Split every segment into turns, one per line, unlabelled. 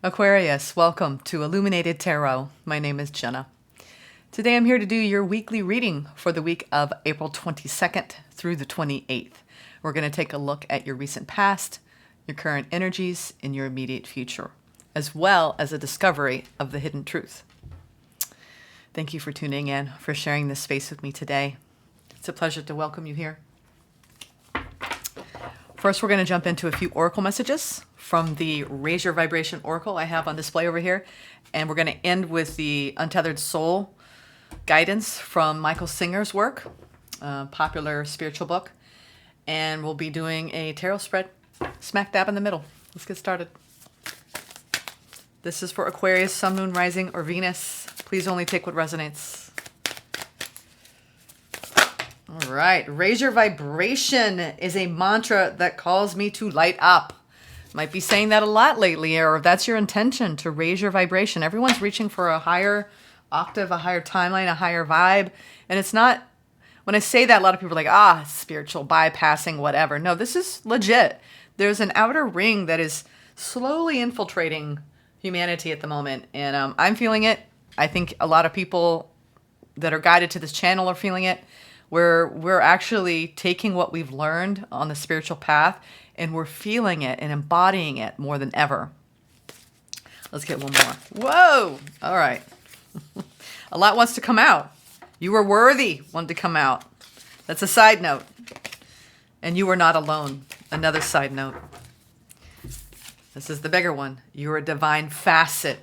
Aquarius, welcome to Illuminated Tarot. My name is Jenna. Today I'm here to do your weekly reading for the week of April 22nd through the 28th. We're going to take a look at your recent past, your current energies, and your immediate future, as well as a discovery of the hidden truth. Thank you for tuning in, for sharing this space with me today. It's a pleasure to welcome you here. First, we're going to jump into a few oracle messages from the Raise Your Vibration Oracle I have on display over here. And we're going to end with the Untethered Soul guidance from Michael Singer's work, a popular spiritual book. And we'll be doing a tarot spread smack dab in the middle. Let's get started. This is for Aquarius, Sun, Moon, Rising, or Venus. Please only take what resonates. All right. Raise your vibration is a mantra that calls me to light up. Might be saying that a lot lately, or if that's your intention, to raise your vibration. Everyone's reaching for a higher octave, a higher timeline, a higher vibe. And it's not, when I say that, a lot of people are like, spiritual bypassing, whatever. No, this is legit. There's an outer ring that is slowly infiltrating humanity at the moment. And I'm feeling it. I think a lot of people that are guided to this channel are feeling it. Where we're actually taking what we've learned on the spiritual path and we're feeling it and embodying it more than ever. Let's get one more. Whoa! All right. A lot wants to come out. You were worthy wanted to come out. That's a side note. And you were not alone. Another side note. This is the bigger one. You're a divine facet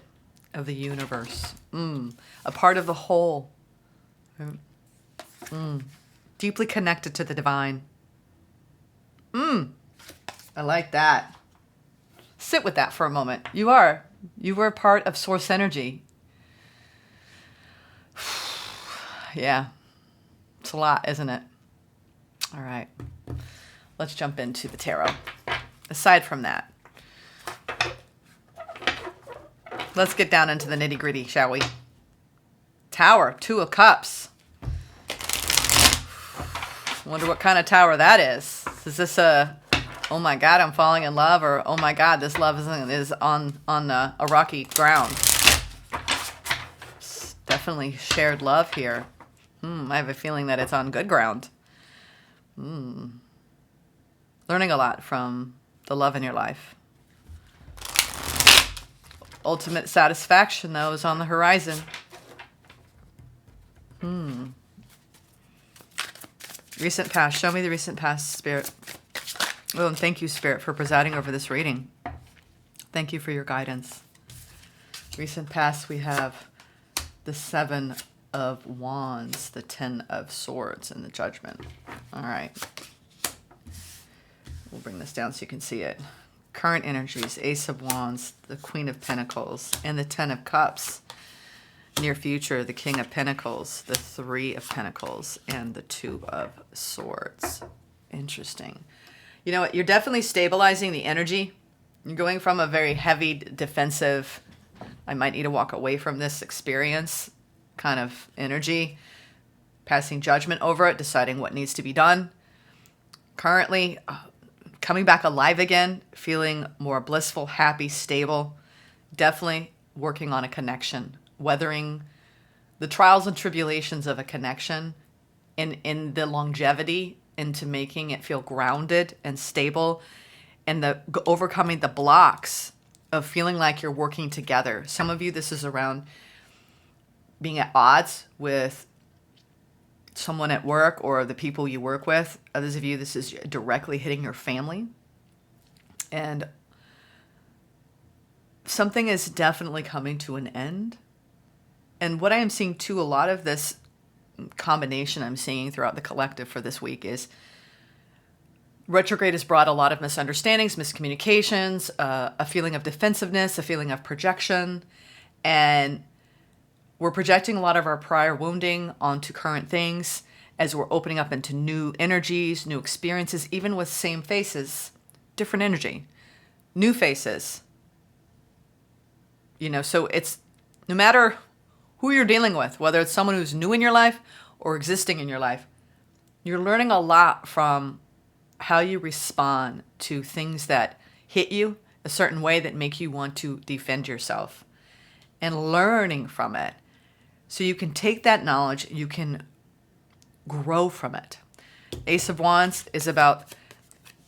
of the universe. A part of the whole. Deeply connected to the divine. I like that. Sit with that for a moment. You were a part of source energy. Yeah. It's a lot, isn't it? All right. Let's jump into the tarot. Aside from that, let's get down into the nitty-gritty, shall we? Tower, Two of Cups. Wonder what kind of tower that is. Is this a, oh my God, I'm falling in love, or oh my God, this love is on a rocky ground? It's definitely shared love here. I have a feeling that it's on good ground. Learning a lot from the love in your life. Ultimate satisfaction, though, is on the horizon. Recent past. Show me the recent past, Spirit. Oh, and thank you, Spirit, for presiding over this reading. Thank you for your guidance. Recent past, we have the Seven of Wands, the Ten of Swords, and the Judgment. All right. We'll bring this down so you can see it. Current energies, Ace of Wands, the Queen of Pentacles, and the Ten of Cups. Near future, the King of Pentacles, the Three of Pentacles, and the Two of Swords. Interesting. You know what? You're definitely stabilizing the energy. You're going from a very heavy, defensive, I might need to walk away from this experience kind of energy, passing judgment over it, deciding what needs to be done. Currently, coming back alive again, feeling more blissful, happy, stable. Definitely working on a connection. Weathering the trials and tribulations of a connection in the longevity into making it feel grounded and stable, and the overcoming the blocks of feeling like you're working together. Some of you, this is around being at odds with someone at work or the people you work with. Others of you, this is directly hitting your family. And something is definitely coming to an end. And what I am seeing too, a lot of this combination I'm seeing throughout the collective for this week is retrograde has brought a lot of misunderstandings, miscommunications, a feeling of defensiveness, a feeling of projection. And we're projecting a lot of our prior wounding onto current things as we're opening up into new energies, new experiences, even with same faces, different energy, new faces. You know, so it's no matter who you're dealing with, whether it's someone who's new in your life or existing in your life, you're learning a lot from how you respond to things that hit you, a certain way that make you want to defend yourself, and learning from it. So you can take that knowledge, you can grow from it. Ace of Wands is about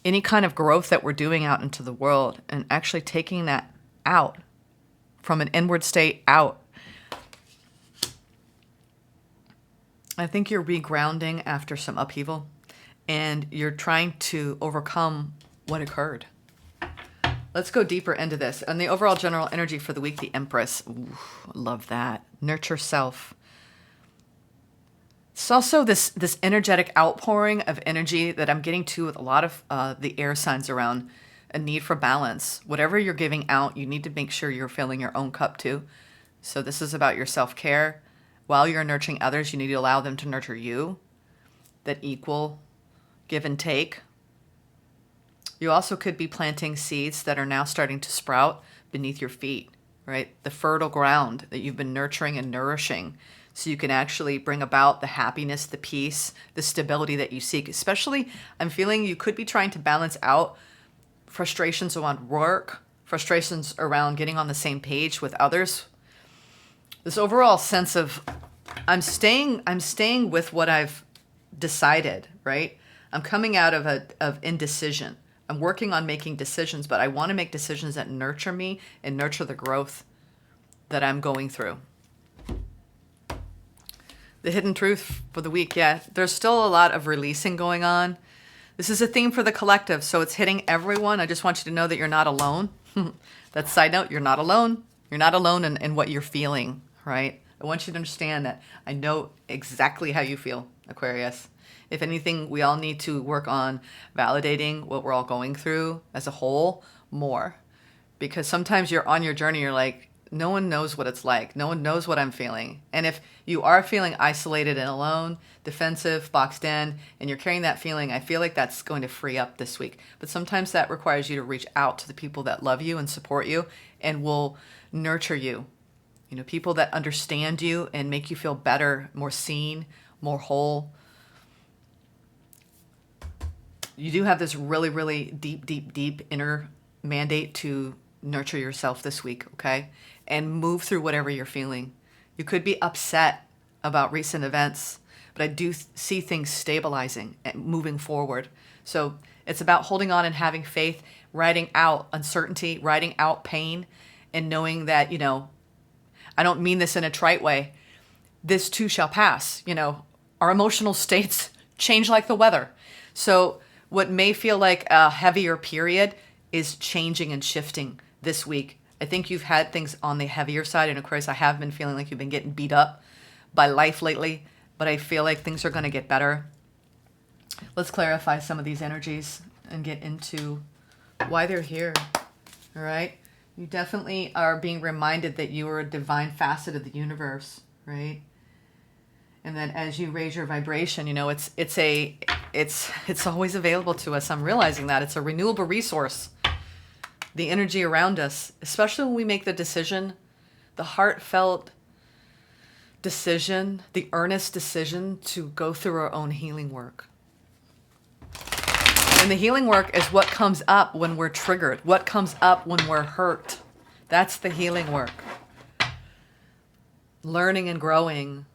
any kind of growth that we're doing out into the world and actually taking that out from an inward state out. I think you're regrounding after some upheaval and you're trying to overcome what occurred. Let's go deeper into this. And the overall general energy for the week, the Empress. Ooh, love that. Nurture self. It's also this energetic outpouring of energy that I'm getting to with a lot of the air signs around a need for balance. Whatever you're giving out, you need to make sure you're filling your own cup too. So this is about your self-care. While you're nurturing others, you need to allow them to nurture you. That equal give and take. You also could be planting seeds that are now starting to sprout beneath your feet, right? The fertile ground that you've been nurturing and nourishing, so you can actually bring about the happiness, the peace, the stability that you seek. Especially, I'm feeling you could be trying to balance out frustrations around work, frustrations around getting on the same page with others. This overall sense of I'm staying with what I've decided, right? I'm coming out of indecision. I'm working on making decisions, but I want to make decisions that nurture me and nurture the growth that I'm going through. The hidden truth for the week, yeah, there's still a lot of releasing going on. This is a theme for the collective, so it's hitting everyone. I just want you to know that you're not alone. That side note, you're not alone. You're not alone in what you're feeling, right? I want you to understand that I know exactly how you feel, Aquarius. If anything, we all need to work on validating what we're all going through as a whole more. Because sometimes you're on your journey, you're like, no one knows what it's like. No one knows what I'm feeling. And if you are feeling isolated and alone, defensive, boxed in, and you're carrying that feeling, I feel like that's going to free up this week. But sometimes that requires you to reach out to the people that love you and support you and will nurture you. You know, people that understand you and make you feel better, more seen, more whole. You do have this really, really deep inner mandate to nurture yourself this week, okay? And move through whatever you're feeling. You could be upset about recent events, but I do see things stabilizing and moving forward. So it's about holding on and having faith, writing out uncertainty, writing out pain, and knowing that, you know, I don't mean this in a trite way. This too shall pass. You know, our emotional states change like the weather. So what may feel like a heavier period is changing and shifting this week. I think you've had things on the heavier side. And of course, I have been feeling like you've been getting beat up by life lately, but I feel like things are going to get better. Let's clarify some of these energies and get into why they're here. All right. You definitely are being reminded that you are a divine facet of the universe, right? And that as you raise your vibration, you know, it's always available to us. I'm realizing that it's a renewable resource. The energy around us, especially when we make the decision, the heartfelt decision, the earnest decision to go through our own healing work. And the healing work is what comes up when we're triggered, what comes up when we're hurt. That's the healing work. Learning and growing,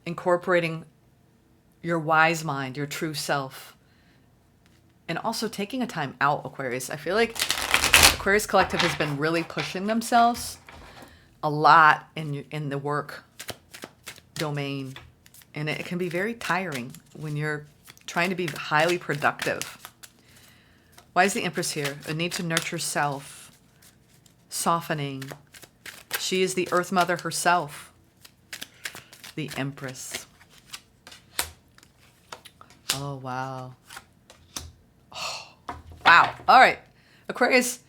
incorporating your wise mind, your true self, and also taking a time out, Aquarius. I feel like Aquarius Collective has been really pushing themselves a lot in the work domain, and it can be very tiring when you're trying to be highly productive. Why is the Empress here? A need to nurture self, softening. She is the Earth Mother herself, the Empress. Oh, wow. Oh, wow. All right. Aquarius,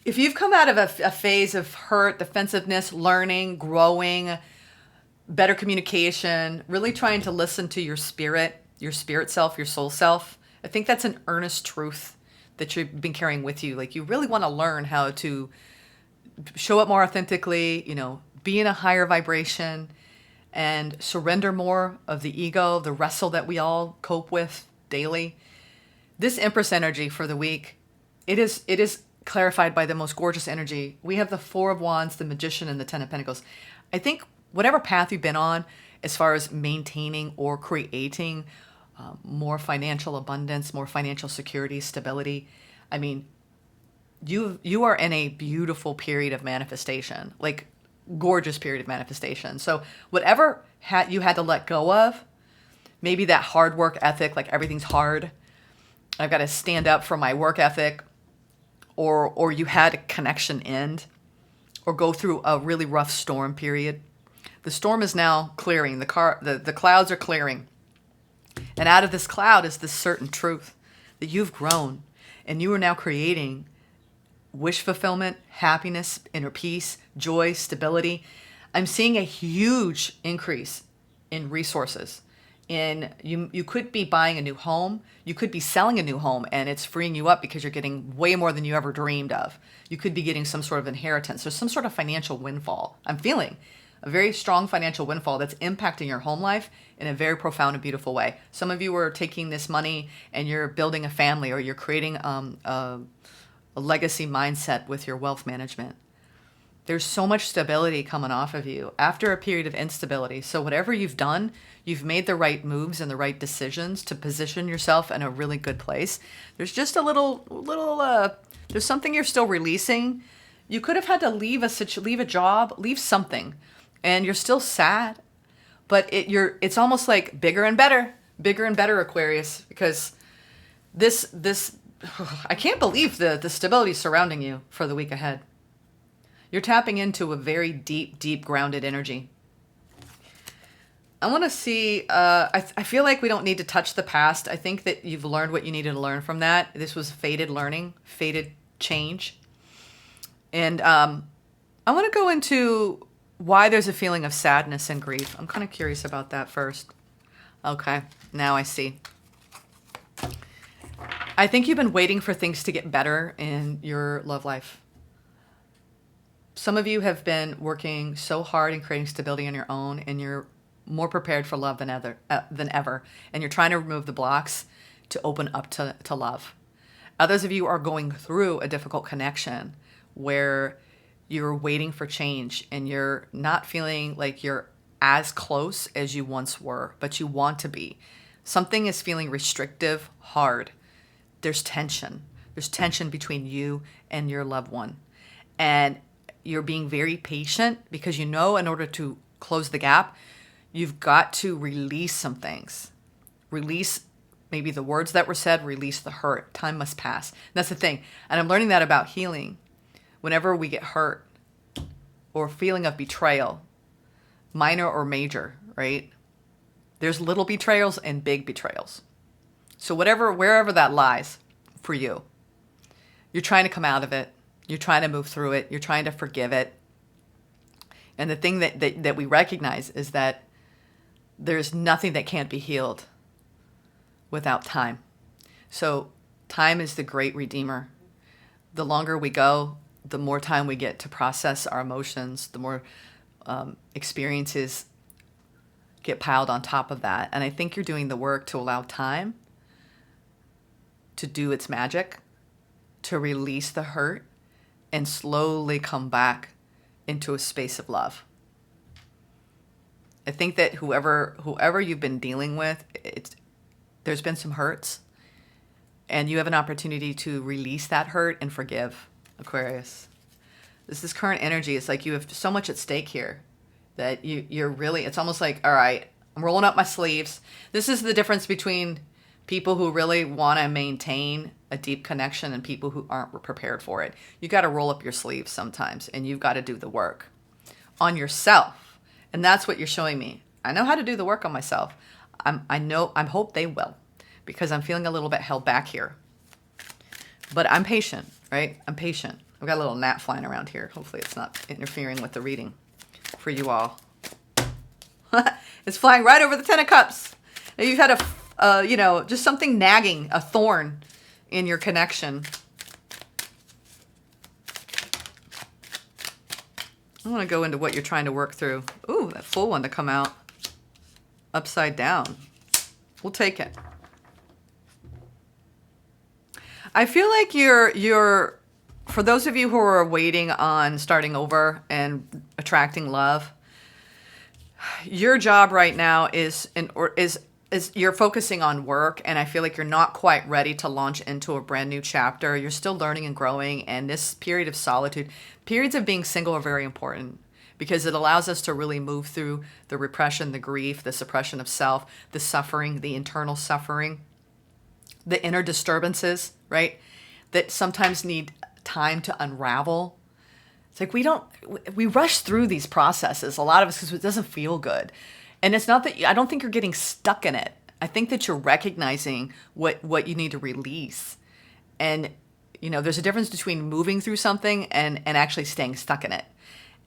if you've come out of a phase of hurt, defensiveness, learning, growing, better communication, really trying to listen to your spirit self, your soul self, I think that's an earnest truth that you've been carrying with you. Like, you really want to learn how to show up more authentically, you know, be in a higher vibration, and surrender more of the ego, the wrestle that we all cope with daily. This Empress energy for the week, it is clarified by the most gorgeous energy. We have the Four of Wands, the Magician, and the Ten of Pentacles. I think whatever path you've been on as far as maintaining or creating more financial abundance, more financial security, stability, I mean, you are in a beautiful period of manifestation, like gorgeous period of manifestation. So whatever you had to let go of, maybe that hard work ethic, like everything's hard, I've got to stand up for my work ethic, or you had a connection end, or go through a really rough storm period. The storm is now clearing. The clouds are clearing. And out of this cloud is this certain truth that you've grown and you are now creating wish fulfillment, happiness, inner peace, joy, stability. I'm seeing a huge increase in resources. You could be buying a new home. You could be selling a new home, and it's freeing you up because you're getting way more than you ever dreamed of. You could be getting some sort of inheritance. There's some sort of financial windfall. I'm feeling a very strong financial windfall that's impacting your home life in a very profound and beautiful way. Some of you are taking this money and you're building a family, or you're creating a legacy mindset with your wealth management. There's so much stability coming off of you after a period of instability. So whatever you've done, you've made the right moves and the right decisions to position yourself in a really good place. There's just a there's something you're still releasing. You could have had to leave a job, leave something, and you're still sad. But it's almost like bigger and better, Aquarius, because this I can't believe the stability surrounding you for the week ahead. You're tapping into a very deep grounded energy. I want to see, I feel like we don't need to touch the past. I think that you've learned what you needed to learn from that. This was fated learning, fated change. And I want to go into why there's a feeling of sadness and grief. I'm kind of curious about that first. Okay, now I see. I think you've been waiting for things to get better in your love life. Some of you have been working so hard in creating stability on your own, and you're more prepared for love than ever. And you're trying to remove the blocks to open up to love. Others of you are going through a difficult connection where you're waiting for change and you're not feeling like you're as close as you once were, but you want to be. Something is feeling restrictive, hard. There's tension. There's tension between you and your loved one. And you're being very patient because you know in order to close the gap, you've got to release some things. Release maybe the words that were said, release the hurt. Time must pass. That's the thing. And I'm learning that about healing. Whenever we get hurt or feeling of betrayal, minor or major, right? There's little betrayals and big betrayals. So wherever that lies for you, you're trying to come out of it. You're trying to move through it. You're trying to forgive it. And the thing that we recognize is that there's nothing that can't be healed without time. So time is the great redeemer. The longer we go, the more time we get to process our emotions, the more experiences get piled on top of that. And I think you're doing the work to allow time to do its magic, to release the hurt, and slowly come back into a space of love. I think that whoever you've been dealing with, there's been some hurts, and you have an opportunity to release that hurt and forgive, Aquarius. This current energy, it's like you have so much at stake here that you're really, it's almost like, all right, I'm rolling up my sleeves. This is the difference between people who really want to maintain a deep connection and people who aren't prepared for it. You got to roll up your sleeves sometimes, and you've got to do the work on yourself. And that's what you're showing me. I know how to do the work on myself. I hope they will, because I'm feeling a little bit held back here. But I'm patient, right? I'm patient. I've got a little gnat flying around here. Hopefully it's not interfering with the reading for you all. It's flying right over the Ten of Cups. You've had just something nagging, a thorn in your connection. I want to go into what you're trying to work through. Ooh, that full one to come out upside down. We'll take it. I feel like you're For those of you who are waiting on starting over and attracting love, your job right now is you're focusing on work, and I feel like you're not quite ready to launch into a brand new chapter. You're still learning and growing, and this period of solitude, periods of being single are very important because it allows us to really move through the repression, the grief, the suppression of self, the suffering, the internal suffering, the inner disturbances, right? That sometimes need time to unravel. It's like we rush through these processes, a lot of us, because it doesn't feel good. And it's not that, I don't think you're getting stuck in it. I think that you're recognizing what you need to release. And, there's a difference between moving through something and actually staying stuck in it.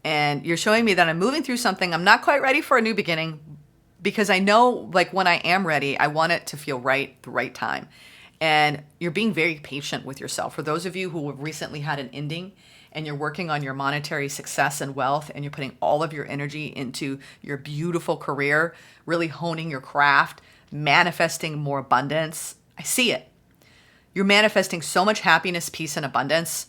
And you're showing me that I'm moving through something. I'm not quite ready for a new beginning because I know, like, when I am ready, I want it to feel right, the right time. And you're being very patient with yourself. For those of you who have recently had an ending, and you're working on your monetary success and wealth, and you're putting all of your energy into your beautiful career, really honing your craft, manifesting more abundance. I see it. You're manifesting so much happiness, peace, and abundance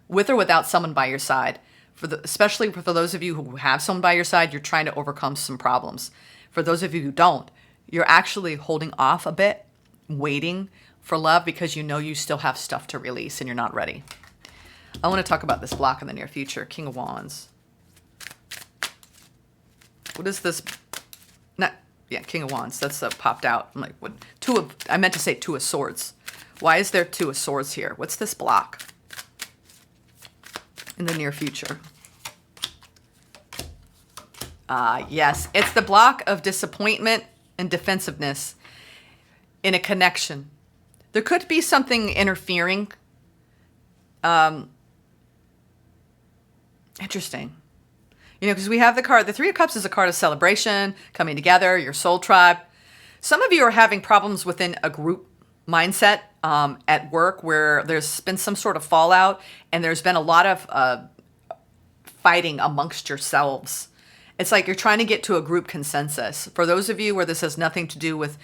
with or without someone by your side. Especially for those of you who have someone by your side, you're trying to overcome some problems. For those of you who don't, you're actually holding off a bit, waiting for love because you still have stuff to release and you're not ready. I want to talk about this block in the near future. King of Wands. What is this? King of Wands. That's popped out. I'm like, what? I meant to say Two of Swords. Why is there Two of Swords here? What's this block in the near future? Yes, it's the block of disappointment and defensiveness in a connection. There could be something interfering. Interesting. Because we have the card, the Three of Cups is a card of celebration, coming together, your soul tribe. Some of you are having problems within a group mindset at work where there's been some sort of fallout and there's been a lot of fighting amongst yourselves. It's like you're trying to get to a group consensus. For those of you where this has nothing to do with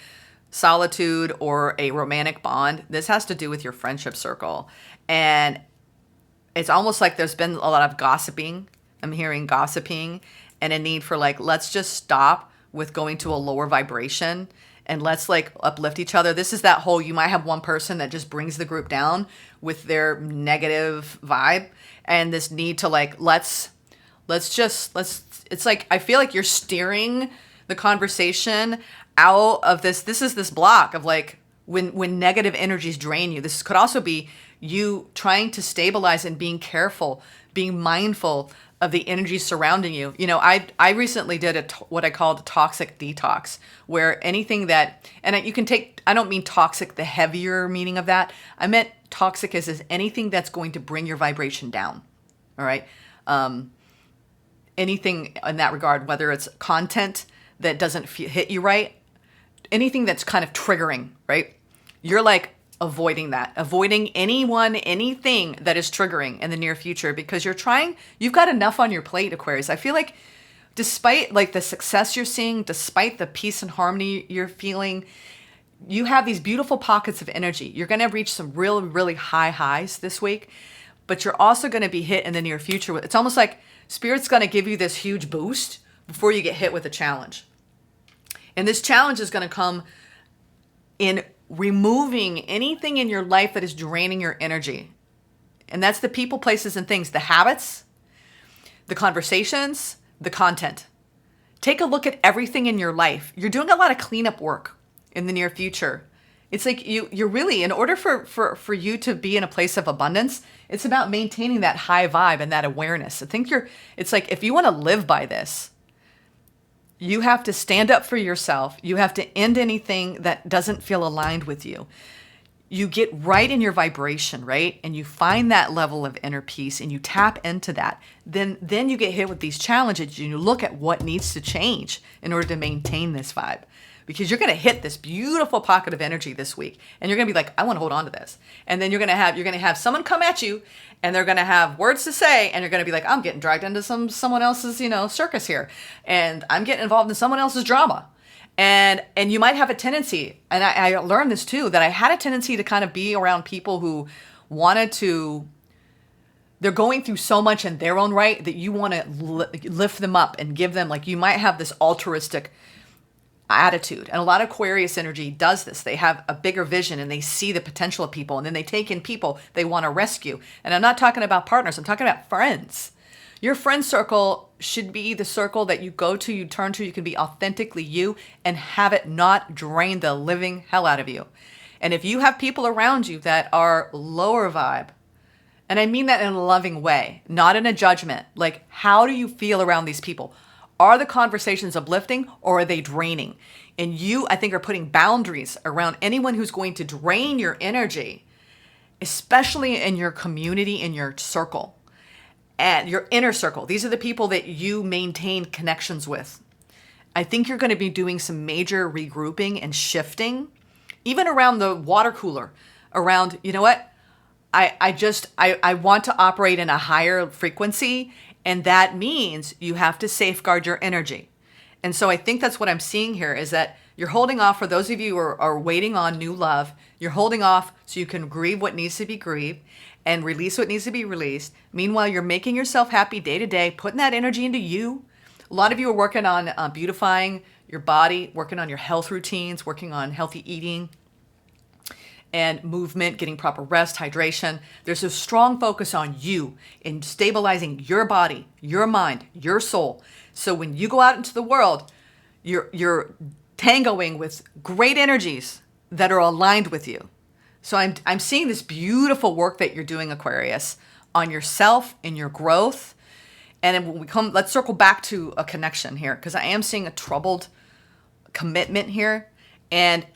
solitude or a romantic bond, this has to do with your friendship circle. And it's almost like there's been a lot of gossiping. I'm hearing gossiping and a need for let's just stop with going to a lower vibration and let's uplift each other. This is that whole, you might have one person that just brings the group down with their negative vibe and this need to it's like, I feel like you're steering the conversation out of this. This is this block of when negative energies drain you. This could also be you trying to stabilize and being careful, being mindful of the energy surrounding you. I recently did what I called a toxic detox, where anything that, and you can take, I don't mean toxic, the heavier meaning of that. I meant toxic as anything that's going to bring your vibration down. All right. Anything in that regard, whether it's content that doesn't hit you right, anything that's kind of triggering, right? You're avoiding that, avoiding anything that is triggering in the near future because you've got enough on your plate, Aquarius. I feel like despite the success you're seeing, despite the peace and harmony you're feeling, you have these beautiful pockets of energy. You're going to reach some really, really high highs this week, but you're also going to be hit in the near future. It's almost like Spirit's going to give you this huge boost before you get hit with a challenge. And this challenge is going to come in removing anything in your life that is draining your energy. And that's the people, places, and things, the habits, the conversations, the content. Take a look at everything in your life. You're doing a lot of cleanup work in the near future. It's like you're really, in order for you to be in a place of abundance, it's about maintaining that high vibe and that awareness. It's like if you want to live by this, you have to stand up for yourself. You have to end anything that doesn't feel aligned with you. You get right in your vibration, right? And you find that level of inner peace and you tap into that. Then you get hit with these challenges and you look at what needs to change in order to maintain this vibe. Because you're going to hit this beautiful pocket of energy this week. And you're going to be like, I want to hold on to this. And then you're going to have someone come at you and they're going to have words to say. And you're going to be like, I'm getting dragged into someone else's, circus here. And I'm getting involved in someone else's drama. And you might have a tendency, and I learned this too, that I had a tendency to kind of be around people who wanted to they're going through so much in their own right that you want to lift them up and give them, like, you might have this altruistic attitude. And a lot of Aquarius energy does this. They have a bigger vision and they see the potential of people, and then they take in people they want to rescue. And I'm not talking about partners. I'm talking about friends. Your friend circle should be the circle that you go to, you turn to, you can be authentically you and have it not drain the living hell out of you. And if you have people around you that are lower vibe, and I mean that in a loving way, not in a judgment, like, how do you feel around these people? Are the conversations uplifting or are they draining? And you, I think, are putting boundaries around anyone who's going to drain your energy, especially in your community, in your circle. And your inner circle. These are the people that you maintain connections with. I think you're going to be doing some major regrouping and shifting, even around the water cooler, around, you know what? I want to operate in a higher frequency, and that means you have to safeguard your energy. And so I think that's what I'm seeing here, is that you're holding off. For those of you who are waiting on new love, you're holding off so you can grieve what needs to be grieved and release what needs to be released. Meanwhile, you're making yourself happy day to day, putting that energy into you. A lot of you are working on beautifying your body, working on your health routines, working on healthy eating and movement, getting proper rest, hydration. There's a strong focus on you in stabilizing your body, your mind, your soul. So when you go out into the world, you're tangoing with great energies that are aligned with you. So I'm seeing this beautiful work that you're doing, Aquarius, on yourself and your growth. And when we come, let's circle back to a connection here, because I am seeing a troubled commitment here. And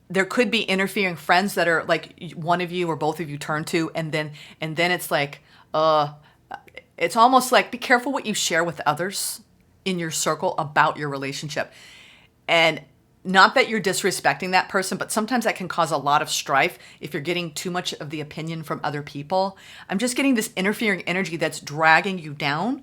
there could be interfering friends that are like one of you or both of you turn to, and then it's like, it's almost like, be careful what you share with others in your circle about your relationship. And not that you're disrespecting that person, but sometimes that can cause a lot of strife if you're getting too much of the opinion from other people. I'm just getting this interfering energy that's dragging you down.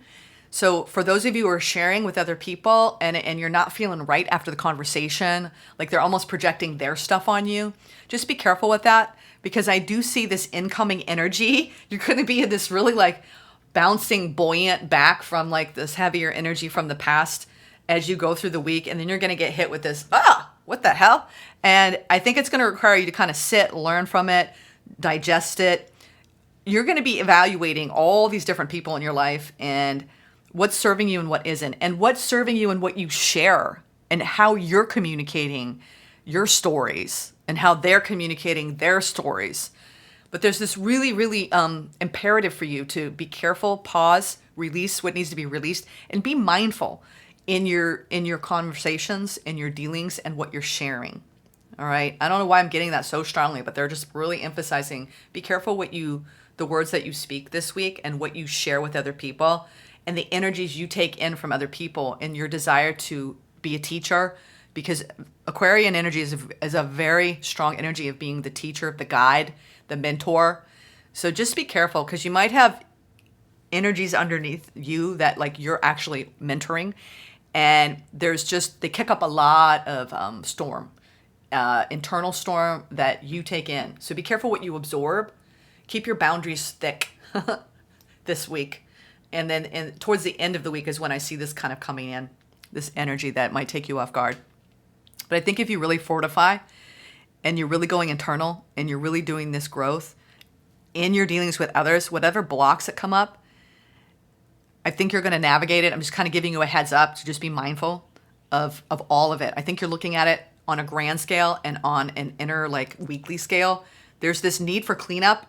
So for those of you who are sharing with other people and you're not feeling right after the conversation, like they're almost projecting their stuff on you, just be careful with that, because I do see this incoming energy. You're going to be in this really like bouncing buoyant back from like this heavier energy from the past as you go through the week, and then you're going to get hit with this, what the hell? And I think it's going to require you to kind of sit, learn from it, digest it. You're going to be evaluating all these different people in your life and what's serving you and what isn't, and what's serving you and what you share, and how you're communicating your stories and how they're communicating their stories. But there's this really, really imperative for you to be careful, pause, release what needs to be released, and be mindful in your conversations, in your dealings, and what you're sharing. All right. I don't know why I'm getting that so strongly, but they're just really emphasizing, be careful the words that you speak this week and what you share with other people, and the energies you take in from other people, and your desire to be a teacher, because Aquarian energy is a very strong energy of being the teacher, the guide, the mentor. So just be careful, because you might have energies underneath you that like you're actually mentoring. And they kick up a lot of storm, internal storm that you take in. So be careful what you absorb. Keep your boundaries thick this week. And then towards the end of the week is when I see this kind of coming in, this energy that might take you off guard. But I think if you really fortify and you're really going internal and you're really doing this growth in your dealings with others, whatever blocks that come up, I think you're going to navigate it. I'm just kind of giving you a heads up to just be mindful of all of it. I think you're looking at it on a grand scale and on an inner like weekly scale. There's this need for cleanup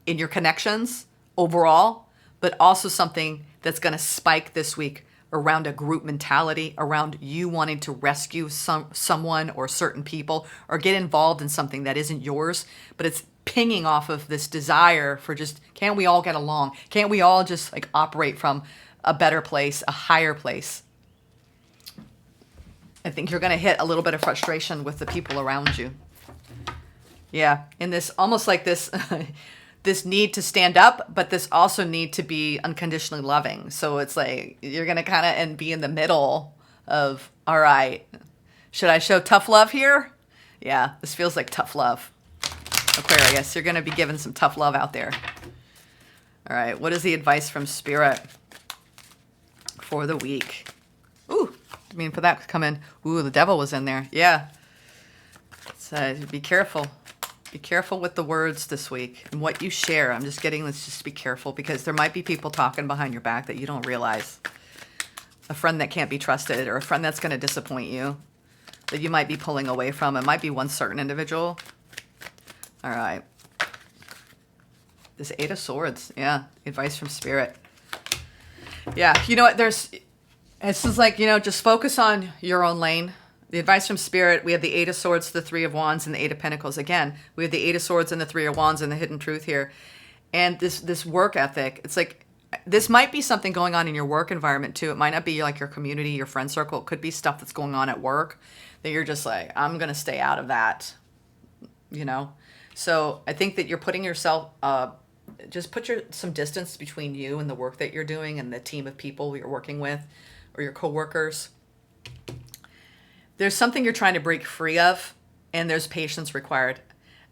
in your connections overall, but also something that's going to spike this week around a group mentality, around you wanting to rescue someone or certain people, or get involved in something that isn't yours, but it's pinging off of this desire for just, can't we all get along? Can't we all just like operate from a better place, a higher place? I think you're going to hit a little bit of frustration with the people around you. Yeah, in this almost like this this need to stand up, but this also need to be unconditionally loving. So it's like you're going to kind of and be in the middle of, all right, should I show tough love here? Yeah, this feels like tough love. Aquarius, you're going to be given some tough love out there. All right, what is the advice from Spirit for the week? Ooh, I mean, for that to come in. Ooh, the devil was in there. Yeah. So be careful. Be careful with the words this week and what you share. I'm just getting, let's just be careful because there might be people talking behind your back that you don't realize. A friend that can't be trusted or a friend that's going to disappoint you that you might be pulling away from. It might be one certain individual. All right. This Eight of Swords. Yeah. Advice from Spirit. Yeah. You know what? It's just like, just focus on your own lane. The advice from Spirit, we have the Eight of Swords, the Three of Wands, and the Eight of Pentacles. Again, we have the Eight of Swords and the Three of Wands and the hidden truth here. And this work ethic, it's like, this might be something going on in your work environment too. It might not be like your community, your friend circle. It could be stuff that's going on at work that you're just like, I'm going to stay out of that, So I think that you're putting yourself, just put some distance between you and the work that you're doing and the team of people you're working with or your coworkers. There's something you're trying to break free of, and there's patience required.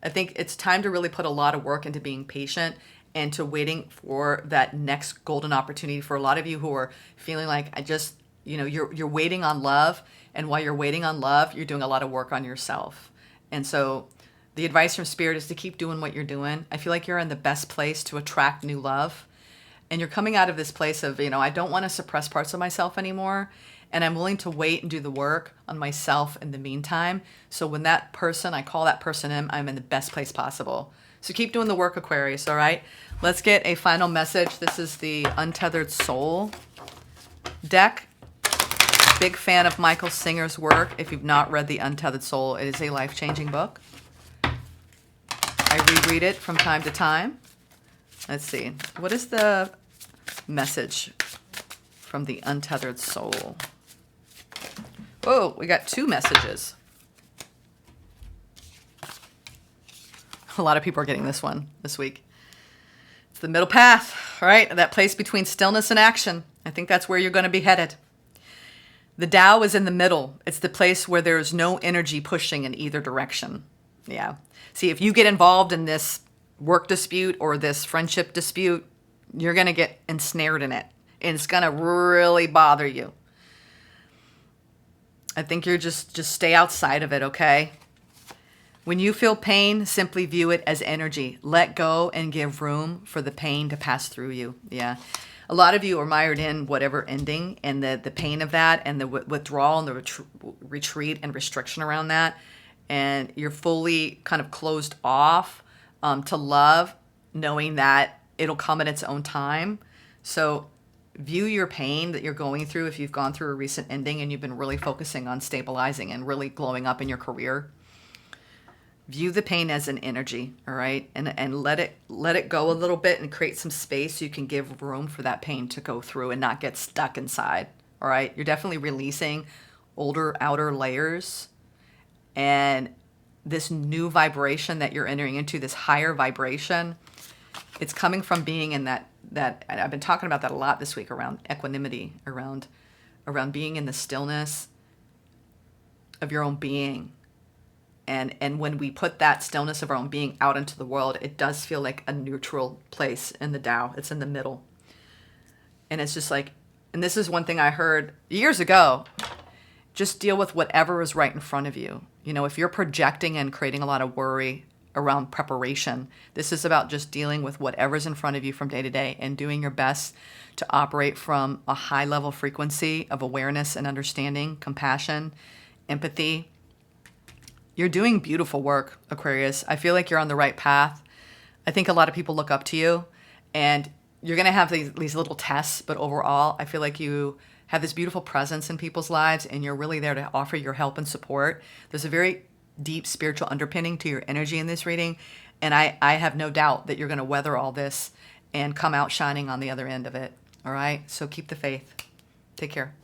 I think it's time to really put a lot of work into being patient and to waiting for that next golden opportunity. For a lot of you who are feeling like you're waiting on love, and while you're waiting on love, you're doing a lot of work on yourself. And so the advice from Spirit is to keep doing what you're doing. I feel like you're in the best place to attract new love. And you're coming out of this place of, I don't want to suppress parts of myself anymore. And I'm willing to wait and do the work on myself in the meantime. So when I call that person in, I'm in the best place possible. So keep doing the work, Aquarius, all right? Let's get a final message. This is the Untethered Soul deck. Big fan of Michael Singer's work. If you've not read The Untethered Soul, it is a life-changing book. I reread it from time to time. Let's see. What is the message from The Untethered Soul? Oh, we got two messages. A lot of people are getting this one this week. It's the middle path, right? That place between stillness and action. I think that's where you're going to be headed. The Tao is in the middle. It's the place where there's no energy pushing in either direction. Yeah. See, if you get involved in this work dispute or this friendship dispute, you're going to get ensnared in it. And it's going to really bother you. I think you're just stay outside of it, okay? When you feel pain, simply view it as energy. Let go and give room for the pain to pass through you. Yeah. A lot of you are mired in whatever ending and the pain of that and the withdrawal and the retreat and restriction around that. And you're fully kind of closed off to love, knowing that it'll come at its own time. So view your pain that you're going through if you've gone through a recent ending and you've been really focusing on stabilizing and really glowing up in your career. View the pain as an energy, all right? And let it go a little bit and create some space so you can give room for that pain to go through and not get stuck inside, all right? You're definitely releasing older outer layers, and this new vibration that you're entering into, this higher vibration, it's coming from being in that I've been talking about that a lot this week around equanimity, around being in the stillness of your own being. And when we put that stillness of our own being out into the world, it does feel like a neutral place in the Tao. It's in the middle. And it's just like, and this is one thing I heard years ago, just deal with whatever is right in front of you. If you're projecting and creating a lot of worry around preparation, this is about just dealing with whatever's in front of you from day to day and doing your best to operate from a high level frequency of awareness and understanding, compassion, empathy. You're doing beautiful work, Aquarius. I feel like you're on the right path. I think a lot of people look up to you, and you're going to have these little tests, but overall, I feel like you have this beautiful presence in people's lives, and you're really there to offer your help and support. There's a very deep spiritual underpinning to your energy in this reading, and I have no doubt that you're going to weather all this and come out shining on the other end of it. All right? So keep the faith. Take care.